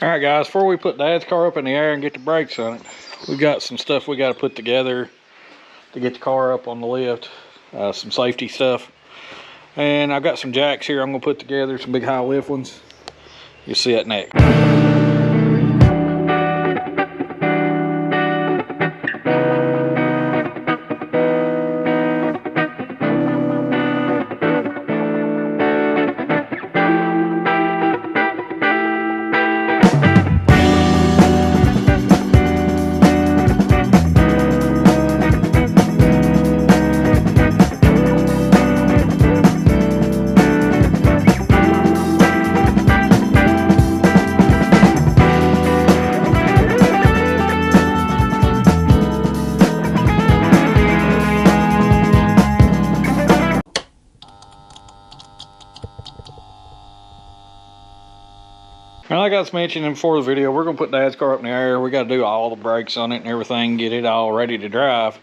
Alright guys, before we put Dad's car up in the air and get the brakes on it, we've got some stuff we got to put together to get the car up on the lift. Some safety stuff. And I've got some jacks here I'm going to put together, some big high lift ones. You'll see that next. And like I was mentioning before the video, we're going to put Dad's car up in the air. We got to do all the brakes on it and everything, get it all ready to drive.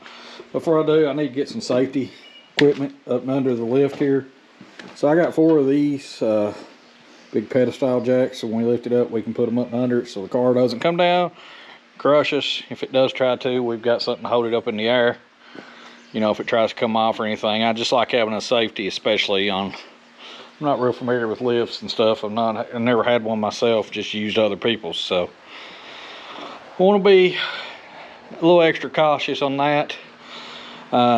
Before I do, I need to get some safety equipment up and under the lift here. So I got 4 of these big pedestal jacks. So when we lift it up, we can put them up and under it so the car doesn't come down, crush us. If it does try to, we've got something to hold it up in the air. You know, if it tries to come off or anything. I just like having a safety, especially on... I'm not real familiar with lifts and stuff. I've never had one myself, just used other people's. So I want to be a little extra cautious on that.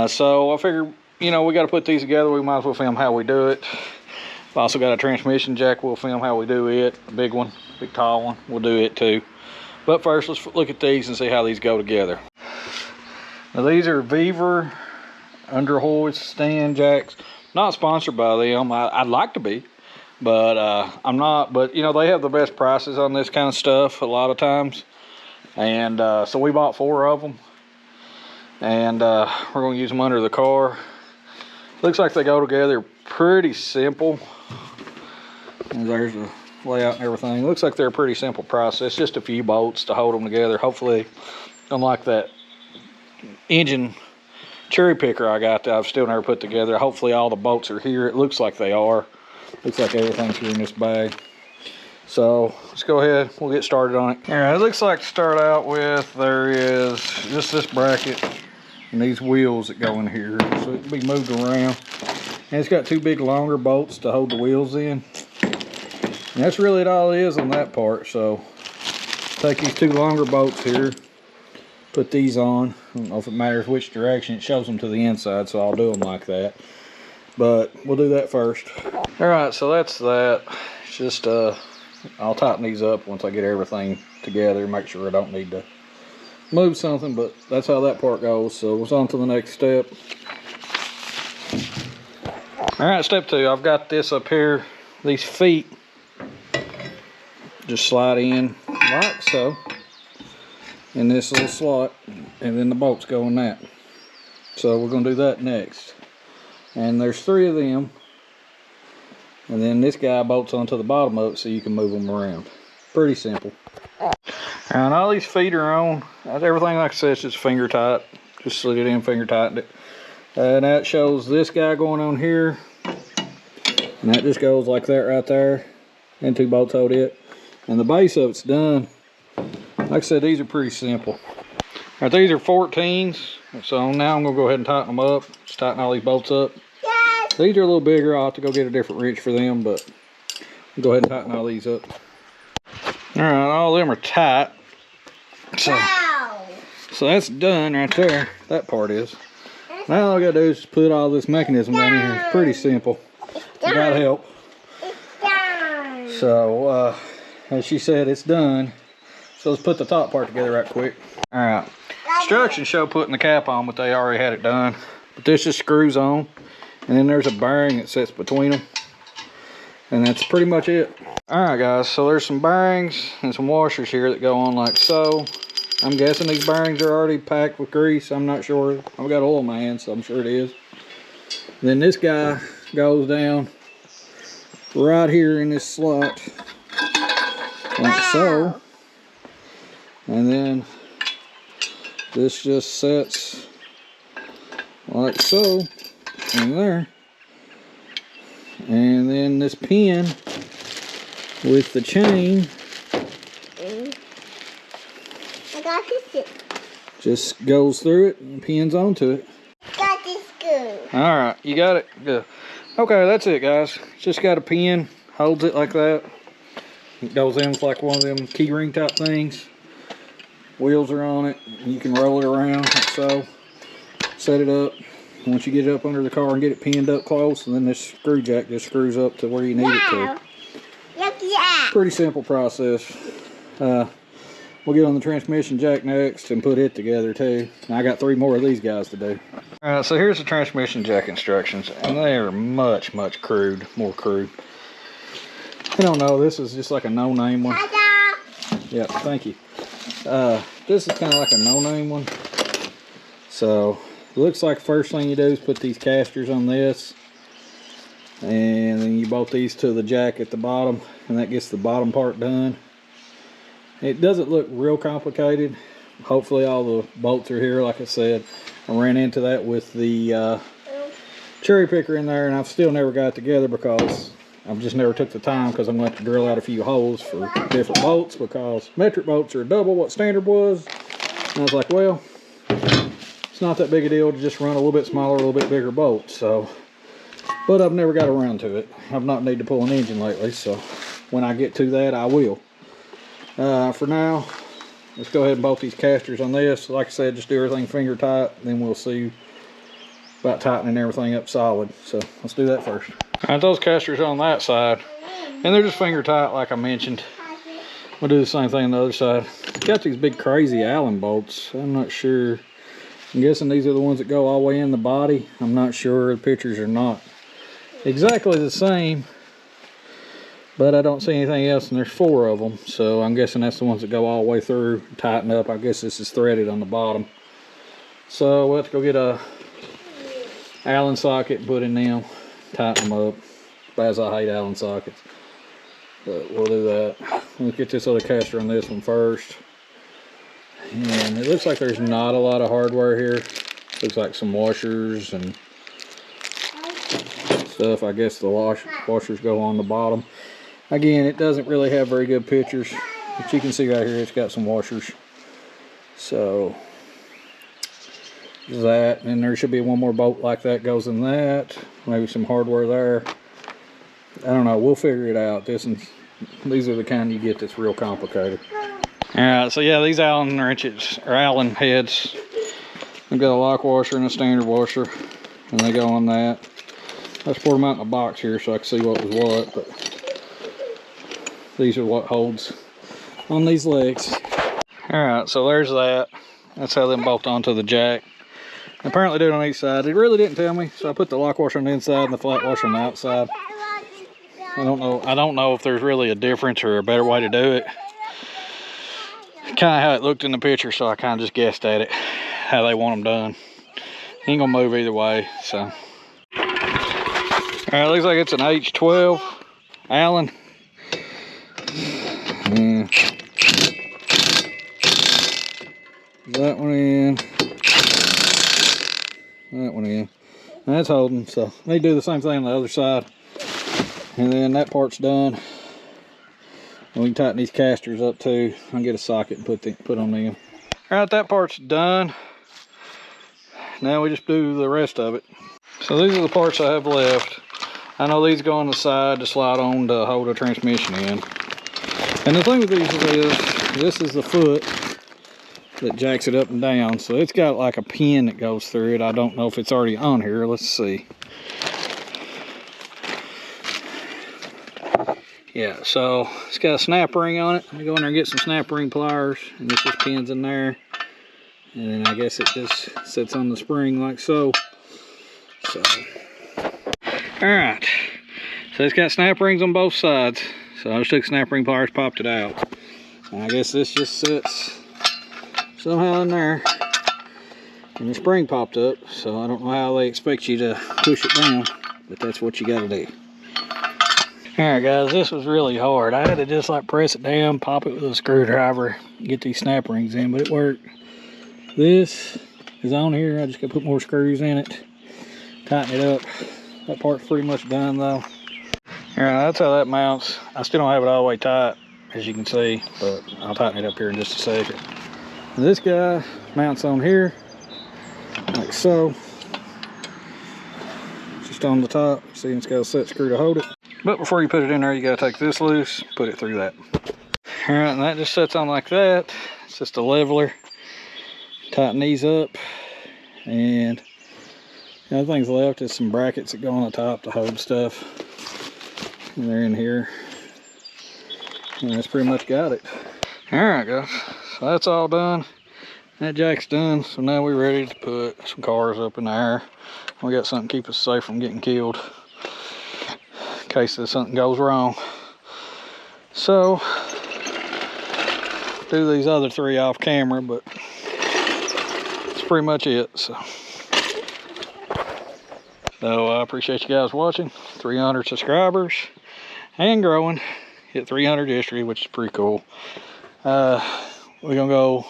So I figure, you know, we got to put these together. We might as well film how we do it. I've also got a transmission jack. We'll film how we do it. A big one, big tall one. We'll do it too. But first, let's look at these and see how these go together. Now these are Weaver underhoist stand jacks. Not sponsored by them. I'd like to be, but I'm not. But you know, they have the best prices on this kind of stuff a lot of times, and so we bought 4 of them, and we're going to use them under the car. Looks like they go together pretty simple. And there's the layout and everything. Looks like they're a pretty simple process. Just a few bolts to hold them together. Hopefully, unlike that engine cherry picker I got that I've still never put together. Hopefully all the bolts are here. It looks like they are. Looks like everything's here in this bag. So let's go ahead. We'll get started on it. All right, it looks like to start out with, there is just this bracket and these wheels that go in here. So it can be moved around. And it's got 2 big longer bolts to hold the wheels in. And that's really all it is on that part. So take these 2 longer bolts here. Put these on. I don't know if it matters which direction. It shows them to the inside, so I'll do them like that. But we'll do that first. Alright, so that's that. It's just, I'll tighten these up once I get everything together. Make sure I don't need to move something, but that's how that part goes. So let's on to the next step. Alright, step 2. I've got this up here. These feet just slide in like so. In this little slot, and then the bolts go in that. So we're going to do that next. And there's 3 of them, and then this guy bolts onto the bottom of it so you can move them around. Pretty simple. And all these feet are on. Everything, like I said, is just finger tight. Just slid it in, finger tightened it. And that shows this guy going on here, and that just goes like that right there, and 2 bolts hold it. And the base of it's done. Like I said, these are pretty simple. All right, these are 14s. So now I'm going to go ahead and tighten them up. Just tighten all these bolts up. Yes. These are a little bigger. I'll have to go get a different wrench for them, but I'll go ahead and tighten all these up. All right, all of them are tight. So, wow. So that's done right there. That part is. Now all I got to do is put all this mechanism down in here. It's pretty simple. You got help. So, as she said, it's done. So let's put the top part together right quick. All right, instructions show putting the cap on, but they already had it done. But this just screws on, and then there's a bearing that sits between them, and that's pretty much it. All right, guys, so there's some bearings and some washers here that go on like so. I'm guessing these bearings are already packed with grease. I'm not sure. I've got oil in my hand, so I'm sure it is. And then this guy goes down right here in this slot, like so. And then this just sets like so in there. And then this pin with the chain I got this. Just goes through it and pins onto it. Got this screw. All right, you got it. Good. Okay, that's it, guys. Just got a pin, holds it like that. It goes in with like one of them key ring type things. Wheels are on it. You can roll it around like so. Set it up. Once you get it up under the car and get it pinned up close, and then this screw jack just screws up to where you need it to. Pretty simple process. We'll get on the transmission jack next and put it together too. And I got 3 more of these guys to do. Alright, so here's the transmission jack instructions, and they are much more crude. I don't know, this is just like a no-name one. Yeah, thank you. This is kind of like a no-name one. So, it looks like the first thing you do is put these casters on this. And then you bolt these to the jack at the bottom, and that gets the bottom part done. It doesn't look real complicated. Hopefully all the bolts are here, like I said. I ran into that with the cherry picker in there, and I've still never got it together because I've just never took the time, because I'm going to have to drill out a few holes for different bolts, because metric bolts are double what standard was. And I was like, well, it's not that big a deal to just run a little bit smaller, a little bit bigger bolt. So, but I've never got around to it. I've not needed to pull an engine lately, so when I get to that, I will. For now, let's go ahead and bolt these casters on this. Like I said, just do everything finger tight, then we'll see about tightening everything up solid. So let's do that first. All right, those casters on that side, and they're just finger tight like I mentioned. We'll do the same thing on the other side. Got these big crazy Allen bolts. I'm not sure. I'm guessing these are the ones that go all the way in the body. I'm not sure. The pictures are not exactly the same, but I don't see anything else, and there's 4 of them, so I'm guessing that's the ones that go all the way through, tighten up. I guess this is threaded on the bottom, so we'll have to go get a Allen socket and put in them, tighten them up. As I hate Allen sockets, but we'll do that. We'll get this other caster on this one first, and it looks like there's not a lot of hardware here. Looks like some washers and stuff. I guess the washers go on the bottom. Again, it doesn't really have very good pictures, but you can see right here it's got some washers. So that, and there should be one more bolt like that goes in that. Maybe some hardware there. I don't know. We'll figure it out. These are the kind you get that's real complicated. All right. So yeah, these Allen wrenches or Allen heads. They've got a lock washer and a standard washer, and they go on that. Let's pour them out in a box here so I can see what was what. But these are what holds on these legs. All right, so there's that. That's how them bolt onto the jack. Apparently do it on each side. It really didn't tell me, so I put the lock washer on the inside and the flat washer on the outside. I don't know if there's really a difference or a better way to do it. Kind of how it looked in the picture, so I kind of just guessed at it, how they want them done. Ain't gonna move either way, so. All right, looks like it's an H12 Allen. Yeah. That one in. That one in. That's holding, so they do the same thing on the other side. And then that part's done. And we can tighten these casters up too. I'll get a socket and put on them. All right, that part's done. Now we just do the rest of it. So these are the parts I have left. I know these go on the side to slide on to hold a transmission in. And the thing with these is, this is the foot that jacks it up and down. So it's got like a pin that goes through it. I don't know if it's already on here. Let's see. Yeah, so it's got a snap ring on it. I go in there and get some snap ring pliers, and this just pins in there. And then I guess it just sits on the spring like so. Alright, so it's got snap rings on both sides. So I just took snap ring pliers, popped it out. And I guess this just sits somehow in there. And the spring popped up, so I don't know how they expect you to push it down, but that's what you gotta do. Alright guys, this was really hard. I had to just like press it down, pop it with a screwdriver, get these snap rings in, but it worked. This is on here. I just gotta put more screws in it, tighten it up. That part's pretty much done though. Alright, that's how that mounts. I still don't have it all the way tight. as you can see, but I'll tighten it up here in just a second. This guy mounts on here, like so. Just on the top, see it's got a set screw to hold it. But before you put it in there, you gotta take this loose, put it through that. All right, and that just sets on like that. It's just a leveler. Tighten these up, and the other things left is some brackets that go on the top to hold stuff. And they're in here. And that's pretty much got it. All right, guys, so that's all done. That jack's done, so now we're ready to put some cars up in the air. We got something to keep us safe from getting killed in case something goes wrong. So, do these other 3 off camera, but that's pretty much it. So I appreciate you guys watching. 300 subscribers and growing. Hit 300 history, which is pretty cool. We're gonna go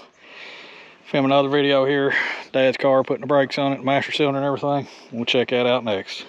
film another video here. Dad's car, putting the brakes on it, master cylinder and everything. We'll check that out next.